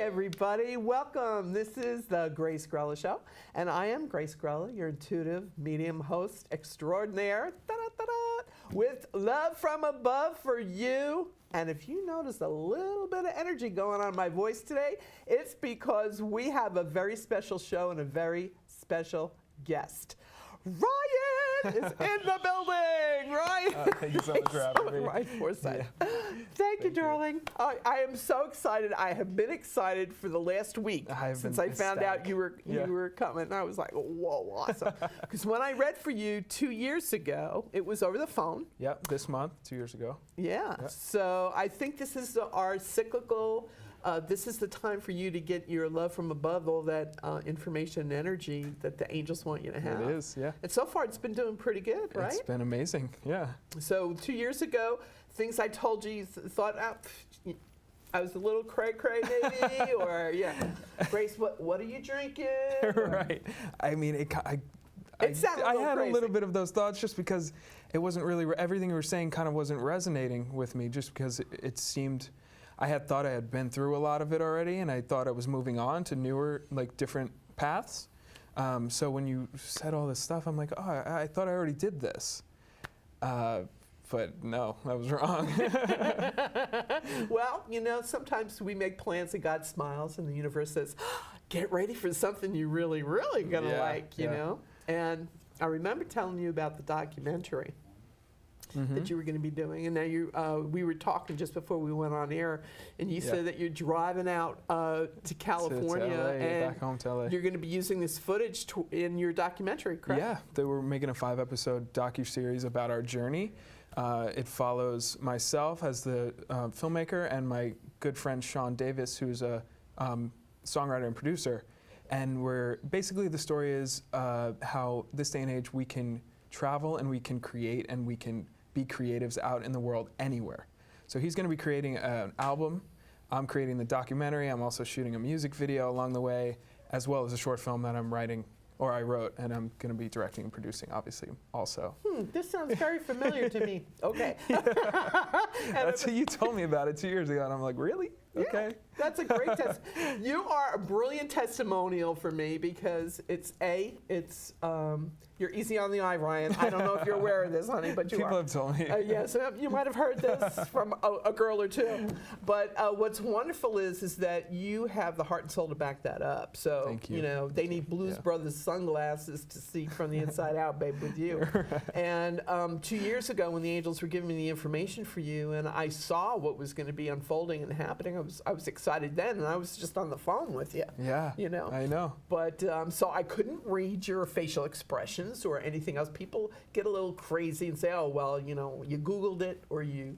everybody. Welcome. This is the Grace Grella Show, and I am Grace Grella, your intuitive medium host extraordinaire, with love from above for you. And if you notice a little bit of energy going on in my voice today, it's because we have a very special show and a very special guest. Ryan is in the building. Ryan. Thank you so much for having me. Ryan Forsythe. Yeah. Thank you, darling. I am so excited. I have been excited for the last week since I found out you were coming. And I was like, whoa, awesome. Because when I read for you 2 years ago, it was over the phone. Yep, this month, 2 years ago. Yeah. Yep. So I think this is our cyclical. This is the time for you to get your love from above, all that information and energy that the angels want you to have. It is, yeah. And so far, it's been doing pretty good, right? It's been amazing, yeah. So 2 years ago, things I told you thought, I was a little cray-cray maybe, or Grace, what are you drinking? Right. I mean, I had a little bit of those thoughts just because it wasn't really, everything you were saying kind of wasn't resonating with me, just because it seemed, I had thought I had been through a lot of it already, and I thought I was moving on to newer, like different paths. So when you said all this stuff, I'm like, oh, I thought I already did this. But no, I was wrong. Well, you know, sometimes we make plans and God smiles and the universe says, get ready for something you really, really gonna like, you know? And I remember telling you about the documentary that you were going to be doing, and now we were talking just before we went on air, and you said that you're driving out to California, to LA, and back home to LA. You're going to be using this footage in your documentary, correct? Yeah, they were making a 5-episode docuseries about our journey. It follows myself as the filmmaker and my good friend Sean Davis, who's a songwriter and producer, and basically the story is how this day and age we can travel and we can create and we can be creatives out in the world anywhere. So he's going to be creating an album. I'm creating the documentary. I'm also shooting a music video along the way, as well as a short film that I'm writing, or I wrote, and I'm going to be directing and producing, obviously, also. This sounds very familiar to me. Okay. That's you told me about it 2 years ago, and I'm like, really? Okay. Yeah, that's a great test. You are a brilliant testimonial for me because you're easy on the eye, Ryan. I don't know if you're aware of this, honey, but you People have told me. Yes, you might have heard this from a girl or two. But what's wonderful is that you have the heart and soul to back that up. So, Thank you. You know, they need Blues Brothers sunglasses to see from the inside out, babe, with you. And 2 years ago when the angels were giving me the information for you and I saw what was going to be unfolding and happening, I was excited then, and I was just on the phone with you. Yeah, you know. I know. But so I couldn't read your facial expressions or anything else. People get a little crazy and say, "Oh, well, you know, you Googled it, or you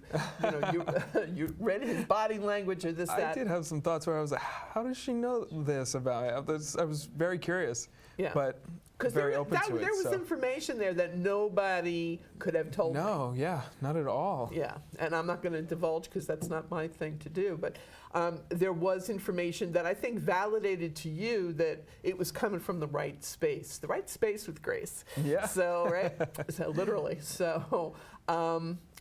you read his body language, or this, that." I did have some thoughts where I was like, "How does she know this about me?" I was very curious. Yeah. But very open to it. There was information there that nobody could have told me. No, yeah, not at all. Yeah, and I'm not going to divulge because that's not my thing to do, but there was information that I think validated to you that it was coming from the right space with Grace. Yeah. So, right? So, literally. So,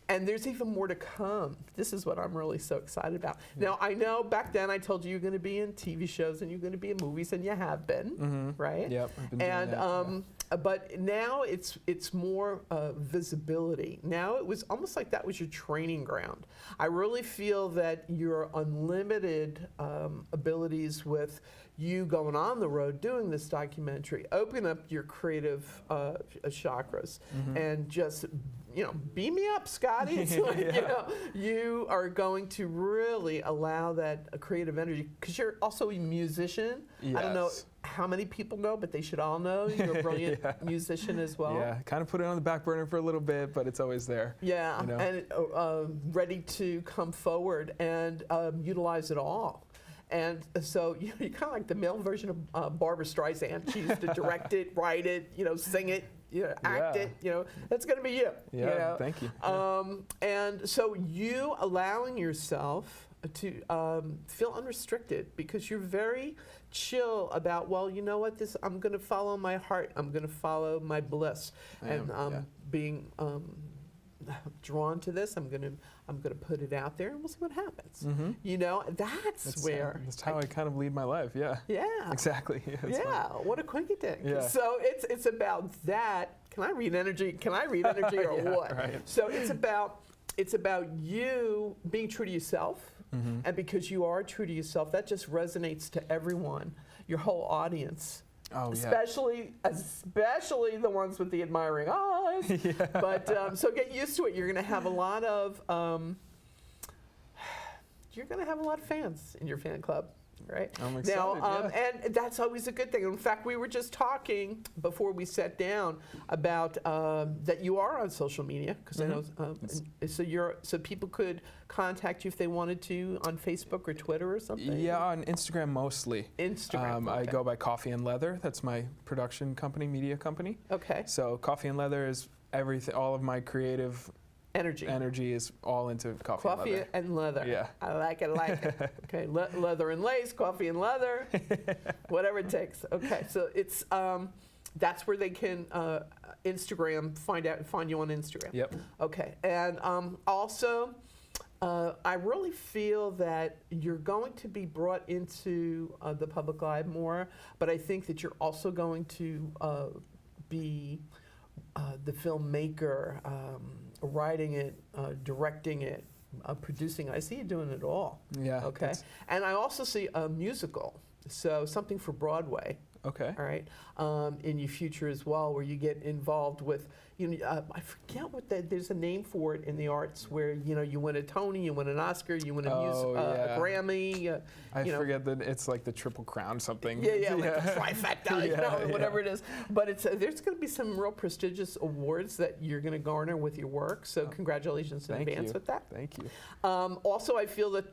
and there's even more to come. This is what I'm really so excited about. Now, I know back then I told you you're going to be in TV shows and you're going to be in movies, and you have been, right? Yep, I've been doing that. But now it's more visibility. Now it was almost like that was your training ground. I really feel that your unlimited abilities with you going on the road doing this documentary open up your creative chakras and just, you know, beam me up, Scotty. It's like, you know, you are going to really allow that creative energy because you're also a musician. Yes. I don't know how many people know, but they should all know you're a brilliant musician as well. Yeah, kind of put it on the back burner for a little bit, but it's always there. Yeah, you know? And ready to come forward and utilize it all. And so you're kind of like the male version of Barbara Streisand. She used to direct it, write it, you know, sing it, you know, act it. You know, that's going to be you. Yeah, you know? Thank you. And so you allowing yourself to feel unrestricted because you're very chill about, well, you know what, I'm going to follow my heart. I'm going to follow my bliss. Being drawn to this. I'm gonna put it out there, and we'll see what happens. Mm-hmm. You know, that's where. That's how I kind of lead my life. Yeah. Yeah. Exactly. Yeah. What a quinky dink. Yeah. So it's about that. Can I read energy? Can I read energy or Yeah, what? right. So it's about you being true to yourself, Mm-hmm. and because you are true to yourself, that just resonates to everyone, your whole audience. Oh, yeah. Especially the ones with the admiring eyes. Yeah. But so get used to it. You're going to have a lot of fans in your fan club, right? I'm excited. Now, yeah. and that's always a good thing. In fact, we were just talking before we sat down about that you are on social media, because I know so people could contact you if they wanted to on Facebook or Twitter or something. Yeah, on Instagram mostly. Instagram. I okay. go by Coffee and Leather. That's my production company, media company. Okay. So Coffee and Leather is everything. All of my creative Energy is all into coffee and leather. Yeah. I like it. Okay. Leather and lace, coffee and leather, whatever it takes. Okay. So it's that's where they can Instagram find you on Instagram. Yep. Okay. And also. I really feel that you're going to be brought into the public eye more, but I think that you're also going to be the filmmaker, writing it, directing it, producing. I see you doing it all. Yeah. Okay. And I also see a musical, so something for Broadway. Okay. All right, in your future as well, where you get involved with, I forget what there's a name for it in the arts, where you win a Tony, you win an Oscar, you win a a Grammy. I forget that it's like the Triple Crown something. Yeah, like the trifecta, whatever it is. But there's going to be some real prestigious awards that you're going to garner with your work. So congratulations in advance with that. Thank you. Also, I feel that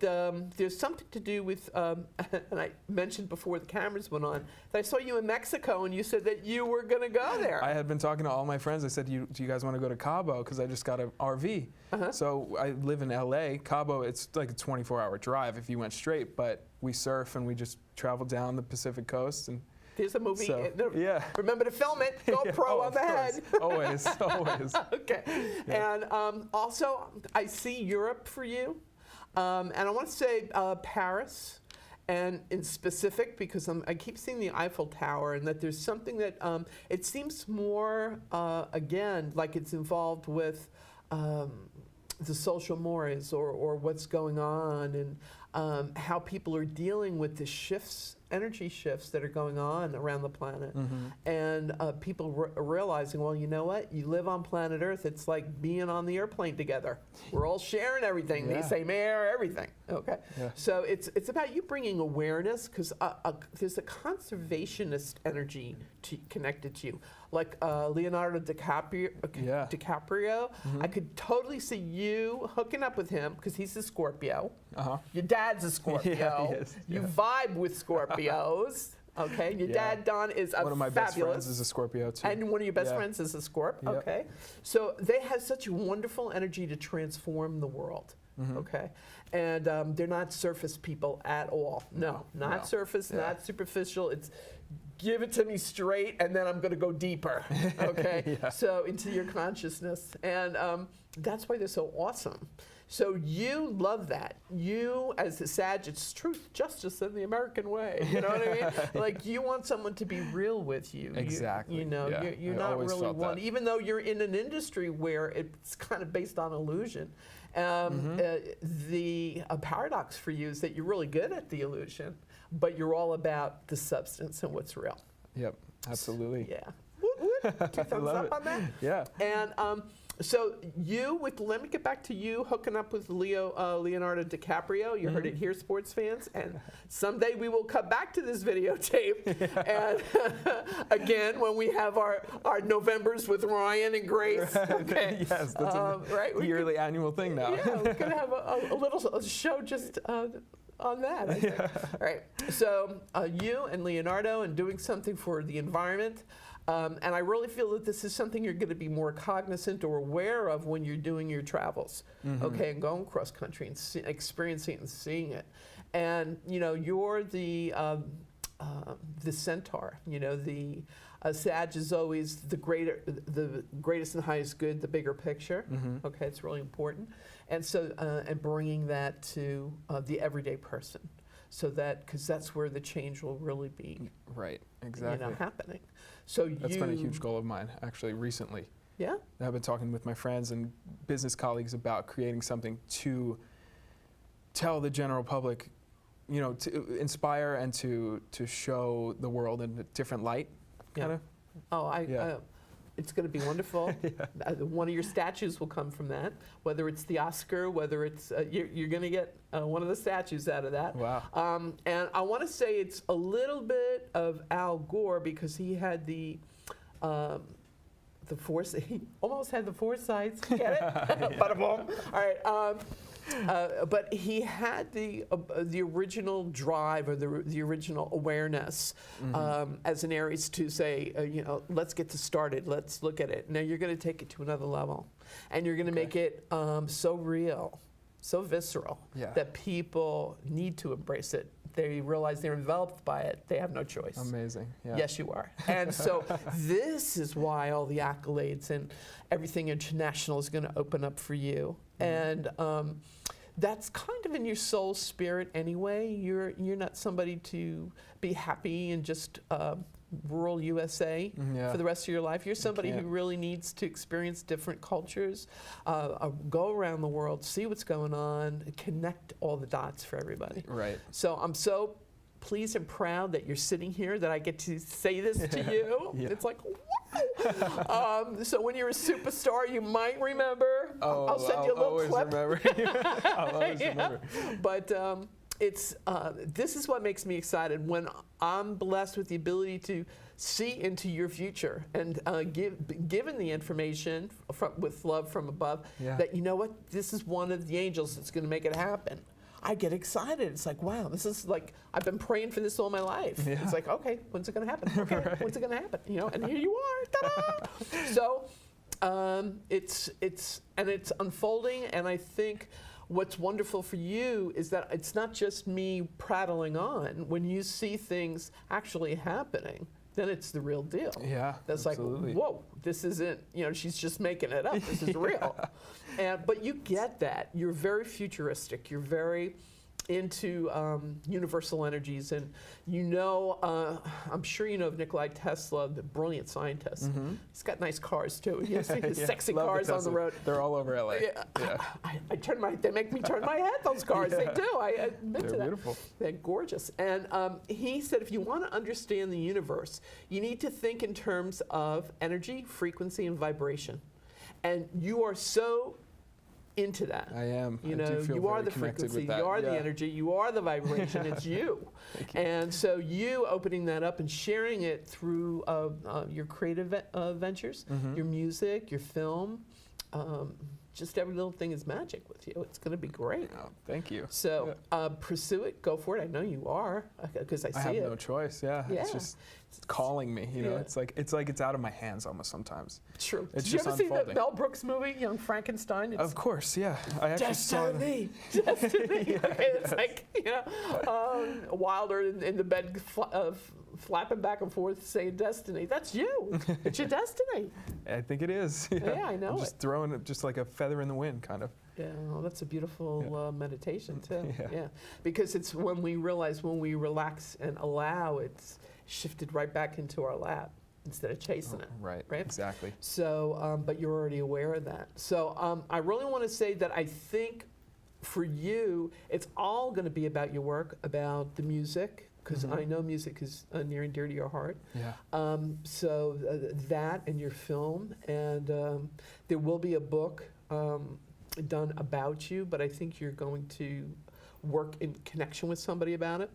there's something to do with, and I mentioned before the cameras went on, that I saw you in Mexico, and you said that you were going to go there. I had been talking to all my friends. I said, do you guys want to go to Cabo? Because I just got an RV. So I live in LA. Cabo, it's like a 24-hour drive if you went straight, but we surf and we just travel down the Pacific coast. And there's a movie. So, Remember to film it. GoPro on the head. Always. Okay. Yeah. And also, I see Europe for you. And I want to say Paris. And in specific, because I keep seeing the Eiffel Tower, and that there's something that it seems more, again, like it's involved with the social mores or what's going on, and how people are dealing with the energy shifts that are going on around the planet. And people realizing, well, you know what? You live on planet Earth. It's like being on the airplane together. We're all sharing everything, the same air, everything. Okay. Yeah. So it's about you bringing awareness, because there's a conservationist energy connected to you. Like Leonardo DiCaprio, I could totally see you hooking up with him, because he's a Scorpio. Your dad's a Scorpio. Yeah, he is. You vibe with Scorpios. Okay, your dad, Don, is one of my best friends is a Scorpio, too. And one of your best friends is a Scorp. Yep. Okay. So they have such wonderful energy to transform the world. Okay. And they're not surface people at all. No, not surface, not superficial. It's give it to me straight, and then I'm going to go deeper. Okay. So into your consciousness. And that's why they're so awesome. So you love that. You, as a Sag, it's truth, justice, and the American way. You know what I mean? Like, you want someone to be real with you. Exactly. You're not really one, even though you're in an industry where it's kind of based on illusion. The paradox for you is that you're really good at the illusion, but you're all about the substance and what's real. Yep, absolutely. Yeah. Two thumbs up on that. Yeah. And so let me get back to you hooking up with Leonardo DiCaprio. You heard it here, sports fans. And someday we will come back to this videotape. And again, when we have our Novembers with Ryan and Grace. Okay. Yes, that's a yearly annual thing now. Yeah, we're going to have a little show just on that, I think. All right. So you and Leonardo, and doing something for the environment. And I really feel that this is something you're going to be more cognizant or aware of when you're doing your travels, okay, and going cross country and experiencing it and seeing it. And you're the centaur, the Sag is always the greatest and highest good, the bigger picture. Okay, it's really important. And so, and bringing that to the everyday person. So that, because that's where the change will really be, right, exactly, happening. So that's been a huge goal of mine, actually, recently. Yeah. I've been talking with my friends and business colleagues about creating something to tell the general public, to inspire and to show the world in a different light, kind of. Oh, it's going to be wonderful. One of your statues will come from that, whether it's the Oscar, whether it's, you're going to get one of the statues out of that. Wow. And I want to say it's a little bit of Al Gore because he had he almost had the foresight. Get it? Bada boom. All right. But he had the original drive or the original awareness as an Aries to say, let's get this started. Let's look at it. Now you're going to take it to another level, and you're going to make it so real, so visceral that people need to embrace it. They realize they're enveloped by it. They have no choice. Amazing. Yeah. Yes, you are. And so this is why all the accolades and everything international is going to open up for you. And that's kind of in your soul spirit anyway. You're not somebody to be happy in just rural USA for the rest of your life. You're somebody who really needs to experience different cultures, go around the world, see what's going on, connect all the dots for everybody. Right. So I'm so pleased and proud that you're sitting here, that I get to say this to you. It's like, wow. So when you're a superstar, you might remember. I'll send you a little clip. I'll always remember. But this is what makes me excited when I'm blessed with the ability to see into your future and given the information with love from above that, you know what, this is one of the angels that's going to make it happen. I get excited. It's like, wow, this is like, I've been praying for this all my life. Yeah. It's like, okay, when's it going to happen? Okay, when's it going to happen? And here you are. Ta-da! So it's unfolding, and I think what's wonderful for you is that it's not just me prattling on. When you see things actually happening, then it's the real deal. Yeah, that's absolutely. Like, whoa, this isn't, she's just making it up. This is real. But you get that. You're very futuristic. You're very into universal energies. And I'm sure you know of Nikola Tesla, the brilliant scientist. He's got nice cars too. He has sexy cars on the road. They're all over LA. They make me turn my head, those cars. They do. I admit to that. They're beautiful. They're gorgeous. And he said, if you want to understand the universe, you need to think in terms of energy, frequency, and vibration. And you are so into that. I am. You are the frequency, you are the energy, you are the vibration, it's you. And so you opening that up and sharing it through your creative ventures, your music, your film, just every little thing is magic with you. It's going to be great. Oh, thank you. So pursue it, go for it. I know you are, because I see it. I have no choice, It's just calling me, It's like it's out of my hands almost sometimes. True. It's Did you ever unfolding. see the Mel Brooks movie, Young Frankenstein? Of course, yeah. I actually saw Destiny! Destiny! It's like, Wilder in the bed flapping back and forth saying destiny. That's you. It's your destiny. I think it is. Yeah, I know. I'm just throwing it just like a feather in the wind, kind of. Yeah, well, that's a beautiful meditation too. Yeah, because it's when we realize, when we relax and allow, it's shifted right back into our lap instead of chasing it. Right, exactly. So, but you're already aware of that. So I really want to say that I think for you, it's all going to be about your work, about the music, because I know music is near and dear to your heart. Yeah. So that and your film, and there will be a book done about you, but I think you're going to work in connection with somebody about it.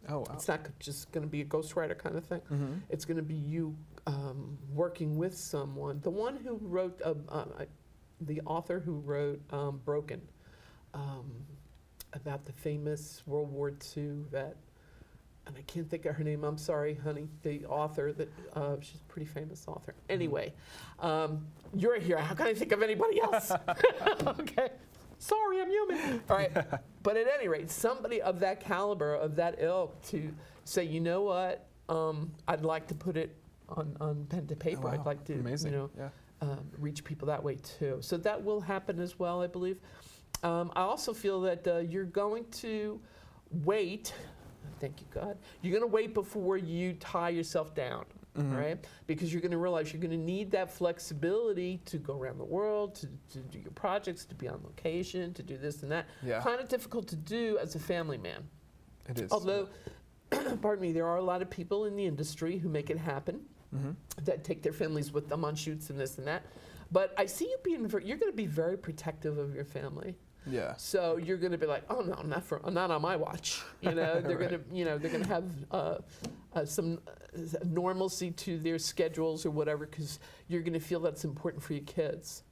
Oh, wow. It's not just going to be a ghostwriter kind of thing. It's going to be you working with someone. The one who wrote, the author who wrote Broken, about the famous World War II vet. And I can't think of her name. I'm sorry, honey. The author that she's a pretty famous author. Anyway, you're here. How can I think of anybody else? Okay. Sorry, I'm human. All right. But at any rate, somebody of that caliber, of that ilk, to say, you know what, I'd like to put it on pen to paper. Oh, wow. I'd like to, Amazing. yeah. Reach people that way too. So that will happen as well, I believe. I also feel that you're going to wait. Thank you, God. You're going to wait before you tie yourself down. Right? Because you're going to realize you're going to need that flexibility to go around the world, to do your projects, to be on location, to do this and that. Yeah. Kind of difficult to do as a family man. It is. Although, pardon me, there are a lot of people in the industry who make it happen, that take their families with them on shoots and this and that. But I see you being, you're going to be very protective of your family. Yeah. So you're going to be like, oh no, not on my watch. You know, they're going to, they're going to have some normalcy to their schedules or whatever, because you're going to feel that's important for your kids.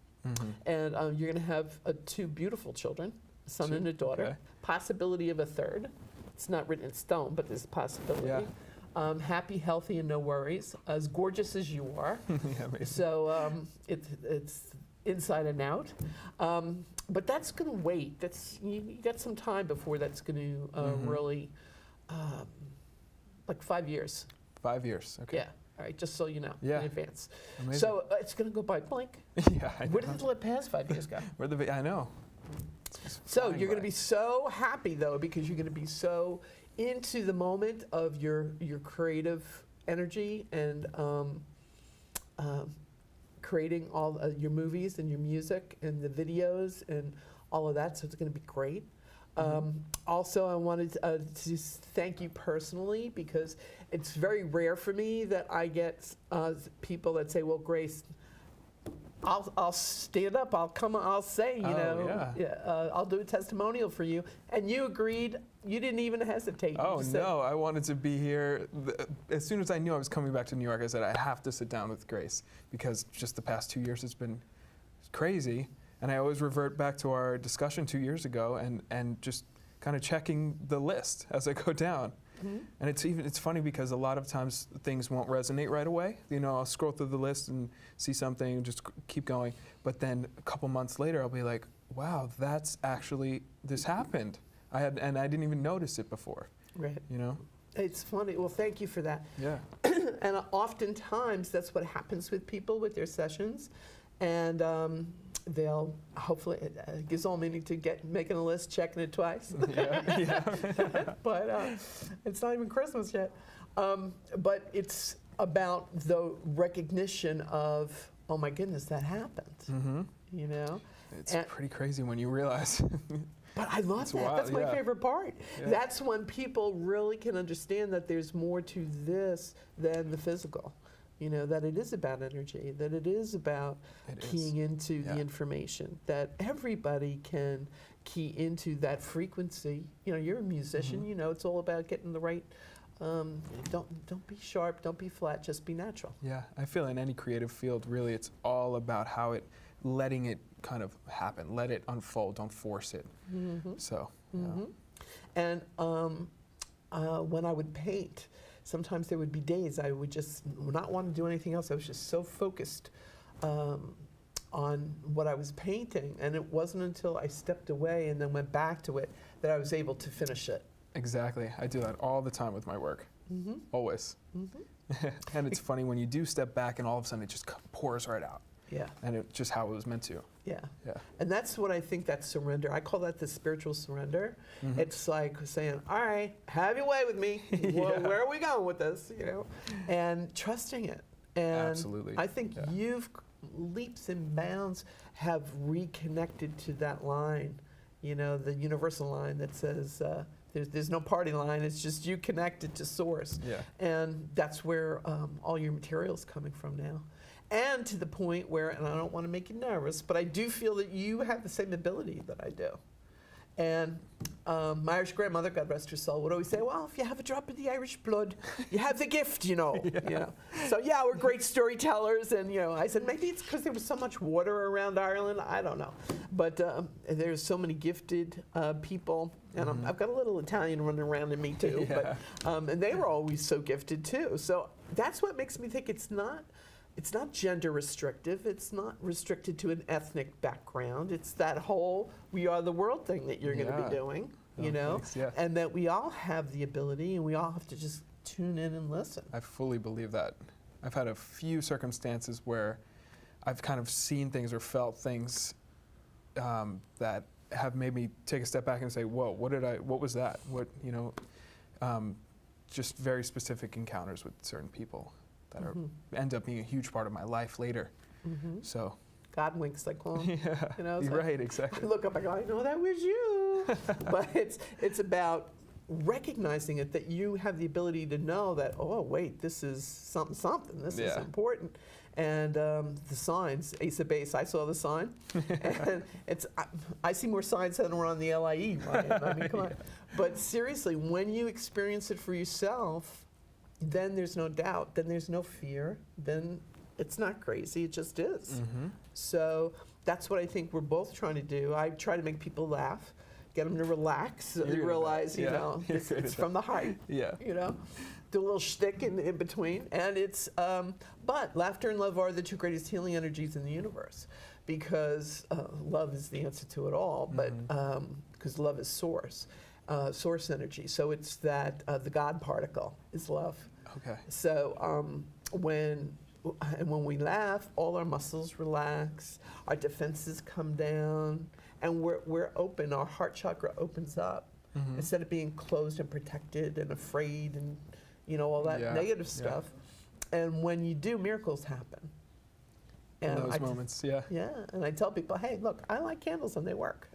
And you're going to have 2 beautiful children, a son and a daughter. Okay. Possibility of a third. It's not written in stone, but there's a possibility. Yeah. Happy, healthy, and no worries. As gorgeous as you are. Yeah, amazing. So it's inside and out. But that's going to wait. You got some time before that's going to really, like 5 years. 5 years. Okay. Yeah. All right. Just so you know Yeah. in advance. Amazing. So it's going to go by blink. Yeah. I Where know. did the past 5 years go? I know. So flying you're going to by. be so happy though, because you're going to be so into the moment of your creative energy and creating all your movies and your music and the videos and all of that. So it's going to be great. Also, I wanted to just thank you personally, because it's very rare for me that I get people that say, well, Grace, I'll stand up, I'll come, I'll say, I'll do a testimonial for you. And you agreed, you didn't even hesitate. Oh, You said, no, I wanted to be here. As soon as I knew I was coming back to New York, I said, I have to sit down with Grace, because just the past 2 years, it's been crazy. And I always revert back to our discussion 2 years ago and just kind of checking the list as I go down. And it's funny because a lot of times things won't resonate right away. I'll scroll through the list and see something, just keep going. But then a couple months later, I'll be like, wow, this happened. I didn't even notice it before. Right. It's funny. Well, thank you for that. Yeah. And oftentimes that's what happens with people with their sessions. And they'll hopefully, it gives all meaning to making a list, checking it twice. Yeah. But it's not even Christmas yet. But it's about the recognition of, oh my goodness, that happened. It's pretty crazy when you realize. But I love that. Wild, That's my favorite part. Yeah. That's when people really can understand that there's more to this than the physical. That it is about energy, that it is about keying into the information, that everybody can key into that frequency. You're a musician, it's all about getting the right, don't be sharp, don't be flat, just be natural. Yeah, I feel in any creative field, really, it's all about letting it kind of happen, let it unfold, don't force it. So, And when I would paint, sometimes there would be days I would just not want to do anything else. I was just so focused on what I was painting. And it wasn't until I stepped away and then went back to it that I was able to finish it. Exactly. I do that all the time with my work. Always. And it's funny when you do step back and all of a sudden it just pours right out. Yeah. And it's just how it was meant to. Yeah. Yeah. And that's what I think that's surrender. I call that the spiritual surrender. It's like saying, all right, have your way with me. Well, where are we going with this? And trusting it. And Absolutely. I think you've leaps and bounds have reconnected to that line, the universal line that says there's no party line. It's just you connected to source. Yeah. And that's where all your material's coming from now. And to the point where, and I don't want to make you nervous, but I do feel that you have the same ability that I do. And my Irish grandmother, God rest her soul, would always say, well, if you have a drop of the Irish blood, you have the gift, So, we're great storytellers. And, I said, maybe it's because there was so much water around Ireland. I don't know. But there's so many gifted people. And I've got a little Italian running around in me, too. But, and they were always so gifted, too. So that's what makes me think it's not gender restrictive. It's not restricted to an ethnic background. It's that whole we are the world thing that you're going to be doing, Thanks, yeah. and that we all have the ability and we all have to just tune in and listen. I fully believe that. I've had a few circumstances where I've kind of seen things or felt things that have made me take a step back and say, whoa, what was that? What, just very specific encounters with certain people that end up being a huge part of my life later. So. God winks, I call them. Yeah, It's right, like, exactly. I look up, I go, I know that was you. But it's about recognizing it, that you have the ability to know that, oh, wait, this is something, this is important. And the signs, Ace of Base, I saw the sign. And I see more signs than were on the LIE, Ryan. I mean, come on. But seriously, when you experience it for yourself, then there's no doubt, then there's no fear, then it's not crazy, it just is. So that's what I think we're both trying to do. I try to make people laugh, get them to relax, so they realize, it's from the height, do a little shtick in between. And it's, but laughter and love are the two greatest healing energies in the universe, because love is the answer to it all, but because love is source energy. So it's that the God particle is love. Okay. So when we laugh, all our muscles relax, our defenses come down, and we're open. Our heart chakra opens up instead of being closed and protected and afraid and all that negative stuff. And when you do, miracles happen. And in those moments, Yeah, and I tell people, hey, look, I light candles and they work.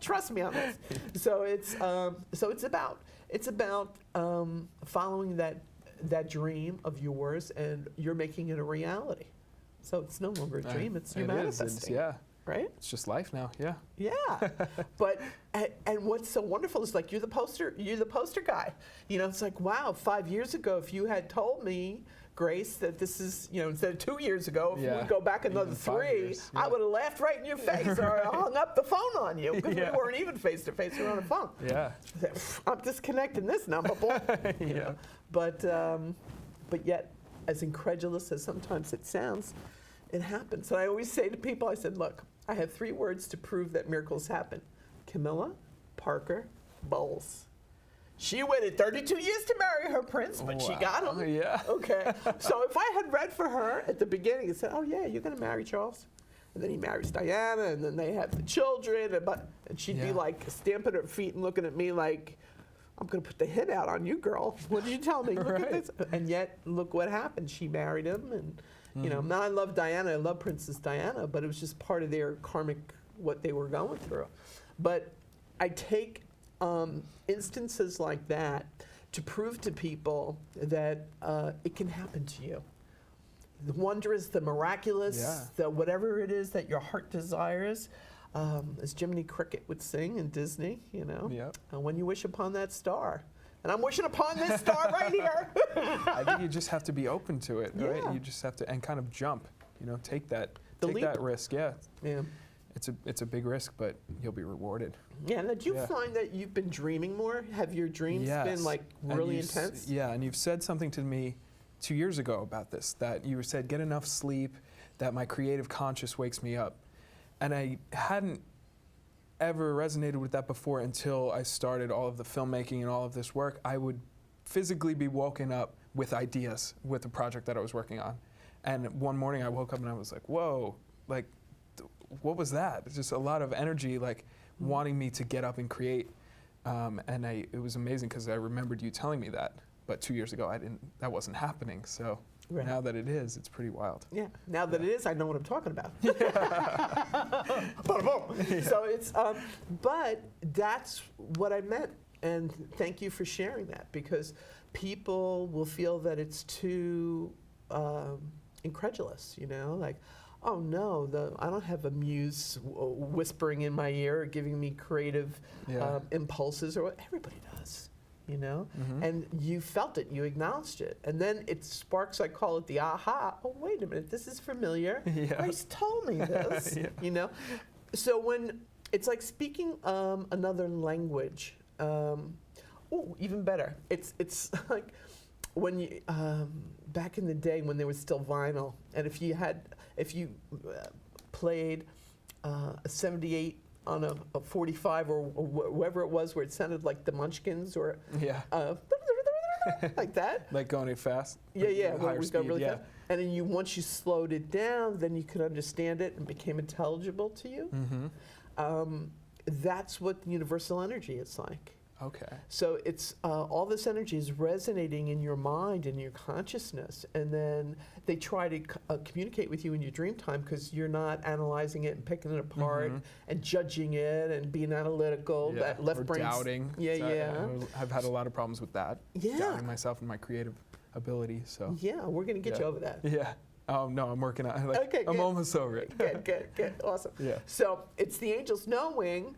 Trust me on this. So it's about following that dream of yours, and you're making it a reality. So it's no longer a dream; it's you're manifesting. Right? It's just life now. Yeah. Yeah. But and what's so wonderful is, like, you're the poster guy. It's like, wow, 5 years ago, if you had told me, Grace, that this is, instead of 2 years ago, if we would go back another 3, I would have laughed right in your face or hung up the phone on you, because we weren't even face to face, we were on a phone. Yeah. I'm disconnecting this number, boy. But yet, as incredulous as sometimes it sounds, it happens. And I always say to people, I said, look, I have 3 words to prove that miracles happen: Camilla Parker Bowles. She waited 32 years to marry her prince, but she got him. Yeah. Okay. So if I had read for her at the beginning and said, oh, yeah, you're going to marry Charles. And then he marries Diana, and then they have the children. And she'd be like stamping her feet and looking at me like, I'm going to put the hit out on you, girl. What did you tell me? Look at this. And yet, look what happened. She married him. And, now I love Diana. I love Princess Diana. But it was just part of their karmic, what they were going through. But I take instances like that to prove to people that it can happen to you. The wondrous, the miraculous, the whatever it is that your heart desires, as Jiminy Cricket would sing in Disney, when you wish upon that star. And I'm wishing upon this star right here. I think you just have to be open to it, right? You just have to, and kind of jump, take that risk. Yeah. It's a big risk, but you'll be rewarded. Yeah, and did you find that you've been dreaming more? Have your dreams been like really intense? Yeah, and you've said something to me 2 years ago about this, that you said, get enough sleep, that my creative conscious wakes me up. And I hadn't ever resonated with that before until I started all of the filmmaking and all of this work. I would physically be woken up with ideas with the project that I was working on. And one morning I woke up and I was like, whoa, like, what was that? It's just a lot of energy, like wanting me to get up and create. And it was amazing because I remembered you telling me that, but 2 years ago that wasn't happening. So now that it is, it's pretty wild. Yeah, now that it is, I know what I'm talking about. So it's, but that's what I meant. And thank you for sharing that, because people will feel that it's too incredulous, like, oh no, I don't have a muse whispering in my ear, giving me creative impulses, or what everybody does, And you felt it, you acknowledged it, and then it sparks. I call it the aha. Oh, wait a minute, this is familiar. Grace told me this, So when it's like speaking another language, even better. It's like when you back in the day when there was still vinyl, and if you played a 78 on a 45 or whatever it was, where it sounded like the Munchkins, or like that. Like going fast? Yeah, yeah, Higher where we go speed, really yeah. fast. And then once you slowed it down, then you could understand it and became intelligible to you. Mm-hmm. That's what universal energy is like. Okay. So it's all this energy is resonating in your mind and your consciousness, and then they try to communicate with you in your dream time because you're not analyzing it and picking it apart and judging it and being analytical. Yeah. That left or brain. doubting. Yeah, So yeah. I've had a lot of problems with that. Yeah. Doubting myself and my creative ability. So. Yeah, we're gonna get you over that. Yeah. Oh no, I'm working on. Okay, I'm good. almost over it. Good, awesome. Yeah. So it's the angels knowing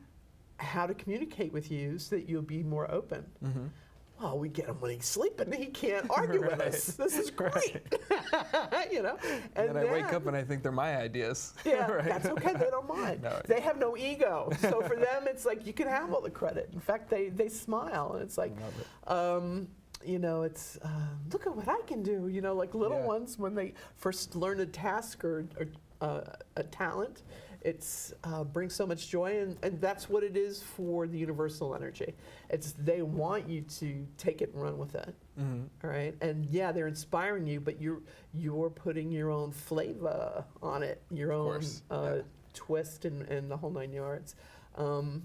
how to communicate with you so that you'll be more open. Mm-hmm. Well, we get him when he's sleeping. He can't argue with us. This is great. You know? And then I wake up and I think they're my ideas. Yeah, right? that's okay. They don't mind. No. They have no ego. So for them, it's like you can have all the credit. In fact, they smile. And it's like, you know, it's, look at what I can do. You know, like little ones, when they first learn a task or a talent, it's brings so much joy, and that's what it is for the universal energy. It's they want you to take it and run with it, all right? And yeah, they're inspiring you, but you're putting your own flavor on it, your own twist and the whole 9 yards. And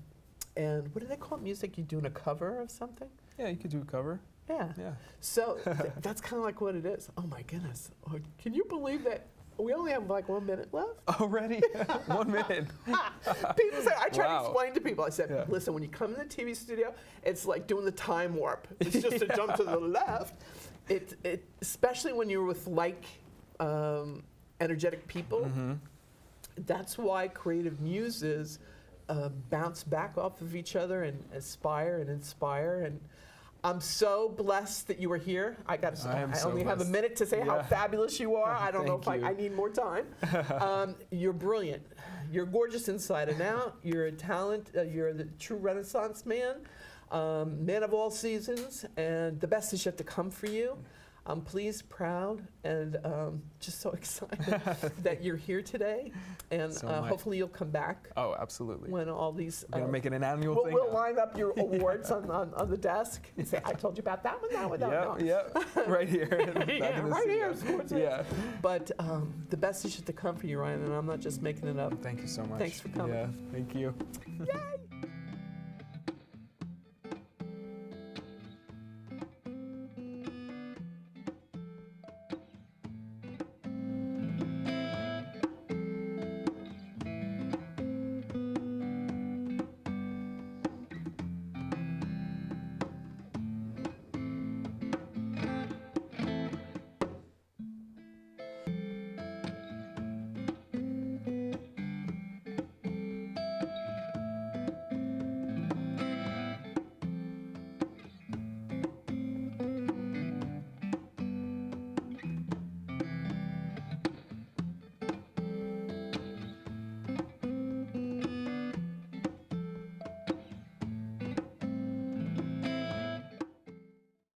what do they call it? Music? You doing a cover of something? Yeah, you could do a cover. Yeah. Yeah. So that's kind of like what it is. Oh my goodness! Oh, can you believe that? We only have like 1 minute left. Already? 1 minute. People say, I try to explain to people, I said, listen, when you come in the TV studio, it's like doing the time warp. It's just a jump to the left. Especially when you're with energetic people, that's why creative muses bounce back off of each other and aspire and inspire. And I'm so blessed that you were here. I only have a minute to say how fabulous you are. I don't know if I need more time. You're brilliant. You're gorgeous inside and out. You're a talent. You're the true Renaissance man, man of all seasons, and the best is yet to come for you. I'm pleased, proud, and just so excited that you're here today. And So hopefully you'll come back. Oh, absolutely. When all these... We're going to make it an annual thing. We'll line up your awards on the desk and say, I told you about that one, that one, that one. Yeah, right here. Right here. Yeah. But the best is yet to come for you, Ryan, and I'm not just making it up. Thank you so much. Thanks for coming. Yeah, thank you. Yay!